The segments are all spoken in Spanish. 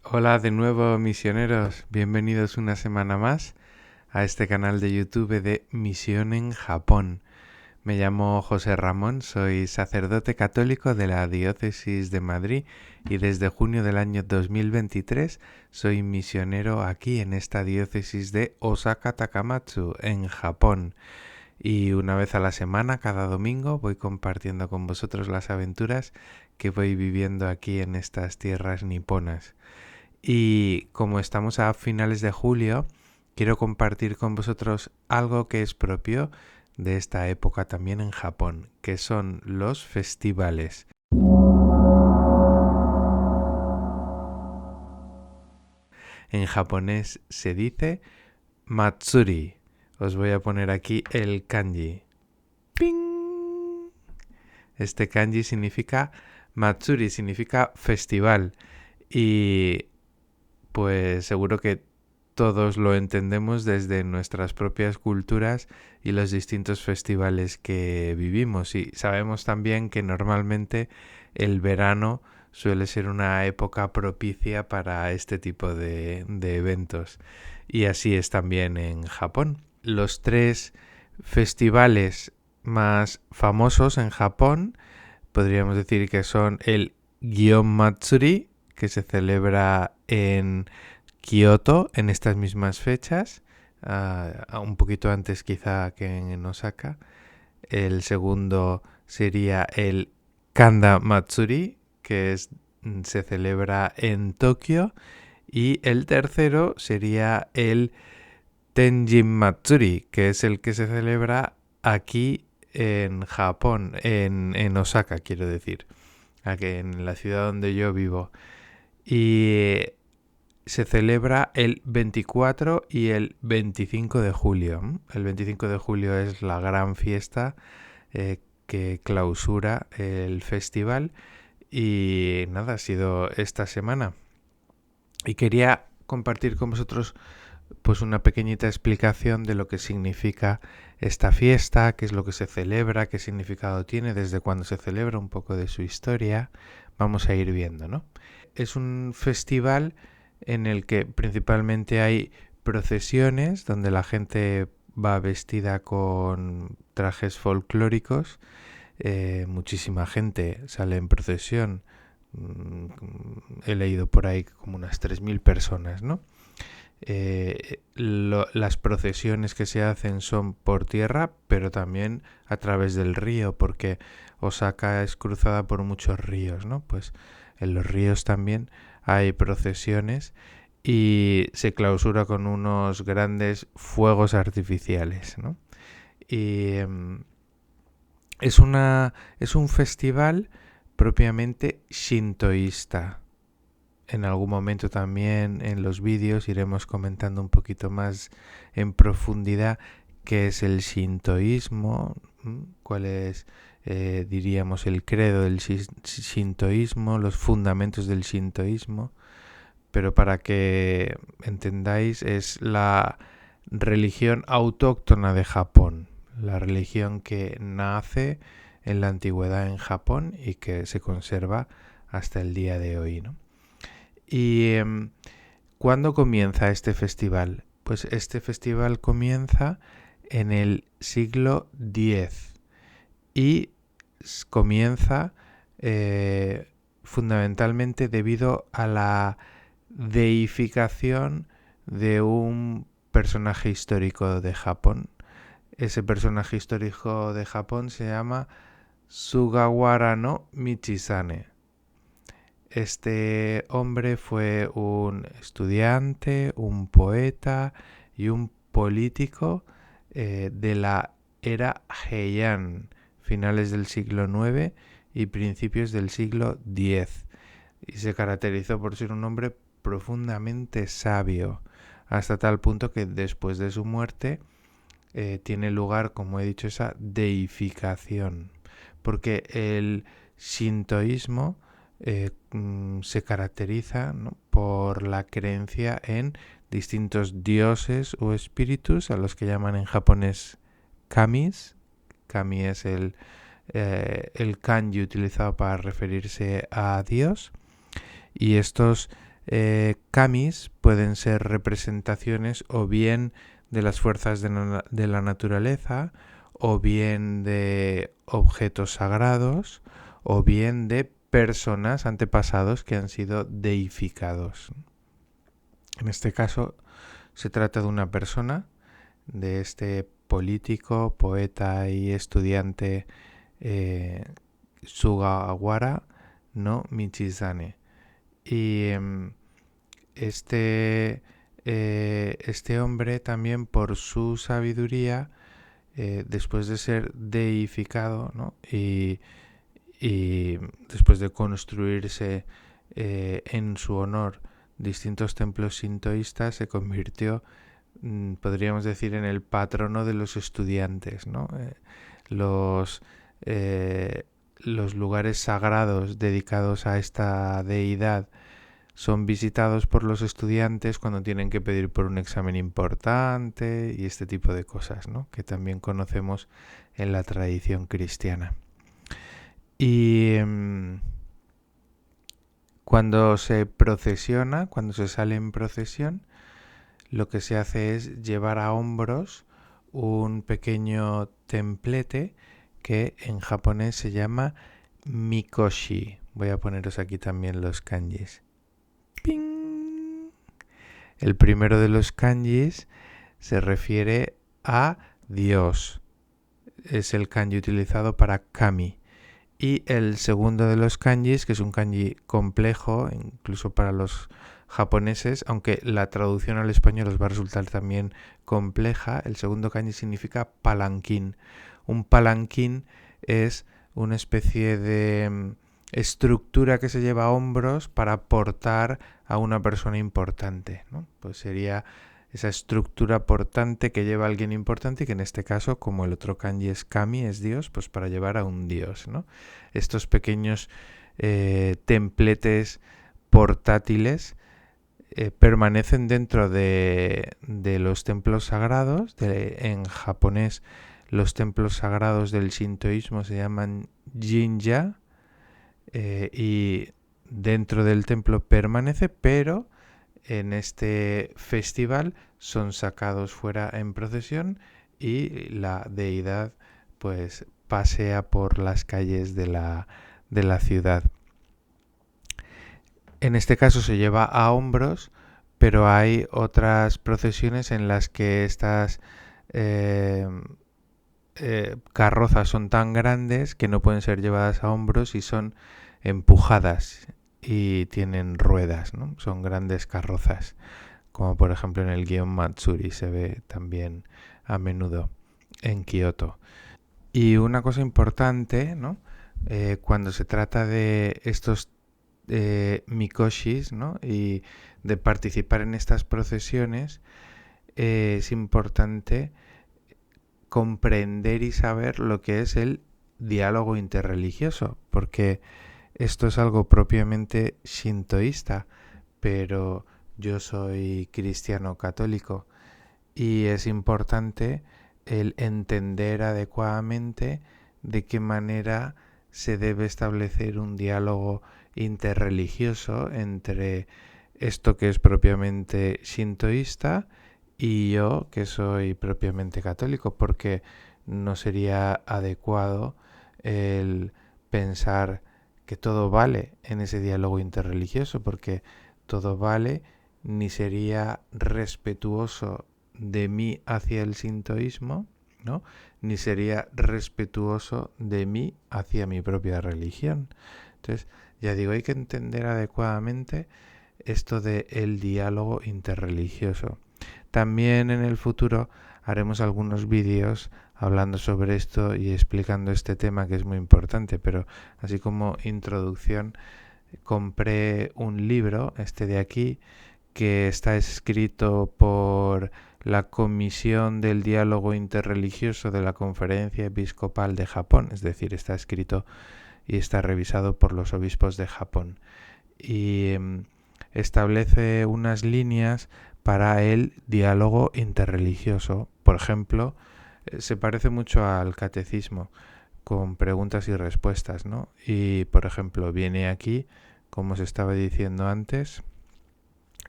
Hola de nuevo misioneros, bienvenidos una semana más a este canal de YouTube de Misión en Japón. Me llamo José Ramón, soy sacerdote católico de la Diócesis de Madrid y desde junio del año 2023 soy misionero aquí en esta diócesis de Osaka Takamatsu, en Japón. Y una vez a la semana, cada domingo, voy compartiendo con vosotros las aventuras que voy viviendo aquí en estas tierras niponas. Y como estamos a finales de julio, quiero compartir con vosotros algo que es propio de esta época también en Japón, que son los festivales. En japonés se dice Matsuri. Os voy a poner aquí el kanji. ¡Ping! Este kanji significa Matsuri, significa festival. Y pues seguro que todos lo entendemos desde nuestras propias culturas y los distintos festivales que vivimos. Y sabemos también que normalmente el verano suele ser una época propicia para este tipo de eventos. Y así es también en Japón. Los tres festivales más famosos en Japón podríamos decir que son el Gion Matsuri, que se celebra en Kioto en estas mismas fechas, un poquito antes quizá que en Osaka. El segundo sería el Kanda Matsuri, se celebra en Tokio. Y el tercero sería el Tenjin Matsuri, que es el que se celebra aquí en Japón, en Osaka, quiero decir, aquí en la ciudad donde yo vivo. Y se celebra el 24 y el 25 de julio. El 25 de julio es la gran fiesta que clausura el festival y nada, ha sido esta semana. Y quería compartir con vosotros pues una pequeñita explicación de lo que significa esta fiesta, qué es lo que se celebra, qué significado tiene, desde cuándo se celebra, un poco de su historia. Vamos a ir viendo, ¿no? Es un festival en el que principalmente hay procesiones donde la gente va vestida con trajes folclóricos. Muchísima gente sale en procesión. He leído por ahí como unas 3.000 personas, ¿no? Las procesiones que se hacen son por tierra, pero también a través del río, porque Osaka es cruzada por muchos ríos, ¿no? Pues en los ríos también hay procesiones y se clausura con unos grandes fuegos artificiales, ¿no? Y es un festival propiamente shintoísta. En algún momento también en los vídeos iremos comentando un poquito más en profundidad qué es el shintoísmo, cuál es, diríamos, el credo del shintoísmo, los fundamentos del shintoísmo. Pero para que entendáis, es la religión autóctona de Japón, la religión que nace en la antigüedad en Japón y que se conserva hasta el día de hoy, ¿no? ¿Y cuándo comienza este festival? Pues este festival comienza en el siglo X y comienza fundamentalmente debido a la deificación de un personaje histórico de Japón. Ese personaje histórico de Japón se llama Sugawara no Michizane. Este hombre fue un estudiante, un poeta y un político de la era Heian, finales del siglo IX y principios del siglo X. Y se caracterizó por ser un hombre profundamente sabio, hasta tal punto que después de su muerte tiene lugar, como he dicho, esa deificación. Porque el shintoísmo se caracteriza, ¿no?, por la creencia en distintos dioses o espíritus a los que llaman en japonés kamis. Kami es el kanji utilizado para referirse a Dios. Y estos kamis pueden ser representaciones o bien de las fuerzas de la naturaleza, o bien de objetos sagrados, o bien de personas, antepasados que han sido deificados. En este caso se trata de una persona, de este político, poeta y estudiante Sugawara no Michizane. Y este hombre también, por su sabiduría, después de ser deificado, ¿no? y después de construirse en su honor distintos templos sintoístas, se convirtió, podríamos decir, en el patrono de los estudiantes, ¿no? Los lugares sagrados dedicados a esta deidad son visitados por los estudiantes cuando tienen que pedir por un examen importante y este tipo de cosas, ¿no? Que también conocemos en la tradición cristiana. Y cuando se procesiona, cuando se sale en procesión, lo que se hace es llevar a hombros un pequeño templete que en japonés se llama mikoshi. Voy a poneros aquí también los kanjis. ¡Ping! El primero de los kanjis se refiere a Dios. Es el kanji utilizado para kami. Y el segundo de los kanjis, que es un kanji complejo, incluso para los japoneses, aunque la traducción al español os va a resultar también compleja, el segundo kanji significa palanquín. Un palanquín es una especie de estructura que se lleva a hombros para portar a una persona importante, ¿no? Pues sería esa estructura portante que lleva a alguien importante y que en este caso, como el otro kanji es kami, es Dios, pues para llevar a un Dios, ¿no? Estos pequeños templetes portátiles permanecen dentro de los templos sagrados. En japonés los templos sagrados del shintoísmo se llaman jinja, y dentro del templo permanece, pero en este festival son sacados fuera en procesión y la deidad pues pasea por las calles de la ciudad. En este caso se lleva a hombros, pero hay otras procesiones en las que estas carrozas son tan grandes que no pueden ser llevadas a hombros y son empujadas y tienen ruedas, ¿no? Son grandes carrozas, como por ejemplo en el Gion Matsuri se ve también a menudo en Kioto. Y una cosa importante, ¿no? Cuando se trata de estos mikoshis, ¿no? Y de participar en estas procesiones, es importante comprender y saber lo que es el diálogo interreligioso, porque esto es algo propiamente shintoísta, pero yo soy cristiano católico y es importante el entender adecuadamente de qué manera se debe establecer un diálogo interreligioso entre esto que es propiamente shintoísta y yo que soy propiamente católico, porque no sería adecuado el pensar que todo vale en ese diálogo interreligioso, porque todo vale ni sería respetuoso de mí hacia el sintoísmo, ¿no? Ni sería respetuoso de mí hacia mi propia religión. Entonces, ya digo, hay que entender adecuadamente esto de el diálogo interreligioso. También en el futuro haremos algunos vídeos hablando sobre esto y explicando este tema que es muy importante, pero así como introducción, compré un libro, este de aquí, que está escrito por la Comisión del Diálogo Interreligioso de la Conferencia Episcopal de Japón, es decir, está escrito y está revisado por los obispos de Japón. Y establece unas líneas para el diálogo interreligioso. Por ejemplo, se parece mucho al catecismo, con preguntas y respuestas, ¿no? Y, por ejemplo, viene aquí, como os estaba diciendo antes,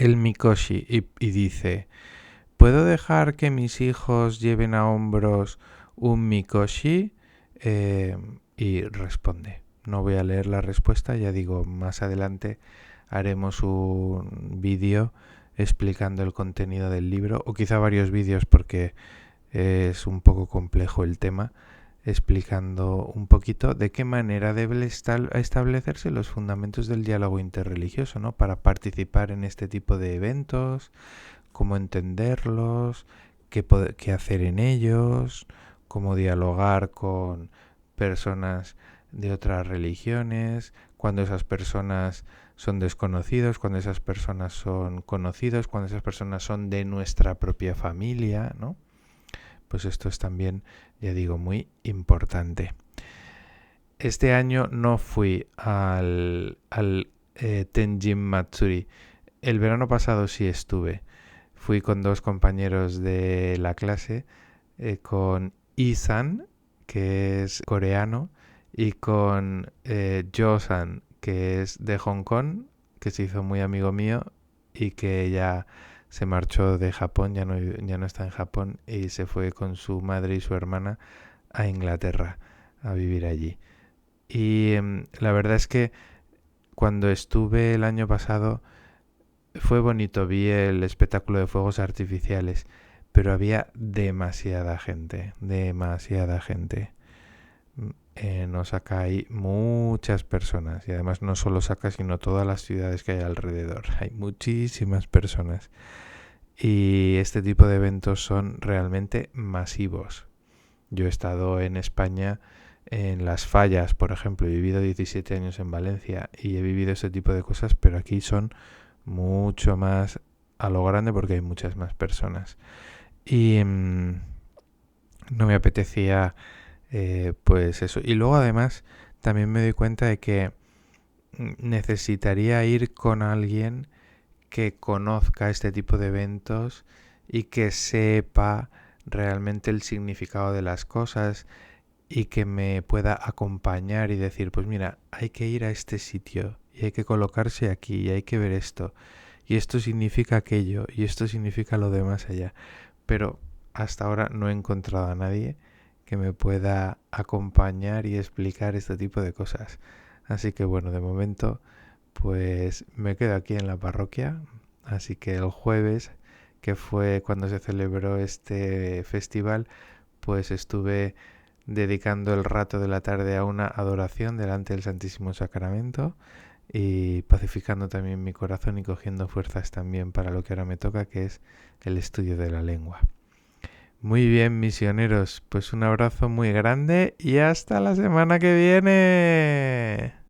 el Mikoshi y dice, ¿puedo dejar que mis hijos lleven a hombros un Mikoshi? Y responde. No voy a leer la respuesta, ya digo, más adelante haremos un vídeo explicando el contenido del libro, o quizá varios vídeos porque es un poco complejo el tema, explicando un poquito de qué manera deben establecerse los fundamentos del diálogo interreligioso, ¿no? Para participar en este tipo de eventos, cómo entenderlos, qué hacer en ellos, cómo dialogar con personas de otras religiones, cuando esas personas son desconocidos, cuando esas personas son conocidos, cuando esas personas son de nuestra propia familia, ¿no? Pues esto es también, ya digo, muy importante. Este año no fui al Tenjin Matsuri. El verano pasado sí estuve. Fui con 2 compañeros de la clase, con Isan, que es coreano, y con Jo-san, que es de Hong Kong, que se hizo muy amigo mío y que ya se marchó de Japón, ya no está en Japón y se fue con su madre y su hermana a Inglaterra a vivir allí. Y la verdad es que cuando estuve el año pasado fue bonito, vi el espectáculo de fuegos artificiales, pero había demasiada gente, demasiada gente. En Osaka hay muchas personas y además no solo Osaka, sino todas las ciudades que hay alrededor. Hay muchísimas personas y este tipo de eventos son realmente masivos. Yo he estado en España en Las Fallas, por ejemplo, he vivido 17 años en Valencia y he vivido este tipo de cosas, pero aquí son mucho más a lo grande porque hay muchas más personas. Y no me apetecía pues eso. Y luego además también me doy cuenta de que necesitaría ir con alguien que conozca este tipo de eventos y que sepa realmente el significado de las cosas y que me pueda acompañar y decir, pues mira, hay que ir a este sitio y hay que colocarse aquí y hay que ver esto y esto significa aquello y esto significa lo de más allá. Pero hasta ahora no he encontrado a nadie que me pueda acompañar y explicar este tipo de cosas. Así que bueno, de momento pues me quedo aquí en la parroquia. Así que el jueves, que fue cuando se celebró este festival, pues estuve dedicando el rato de la tarde a una adoración delante del Santísimo Sacramento y pacificando también mi corazón y cogiendo fuerzas también para lo que ahora me toca, que es el estudio de la lengua. Muy bien, misioneros, pues un abrazo muy grande y hasta la semana que viene.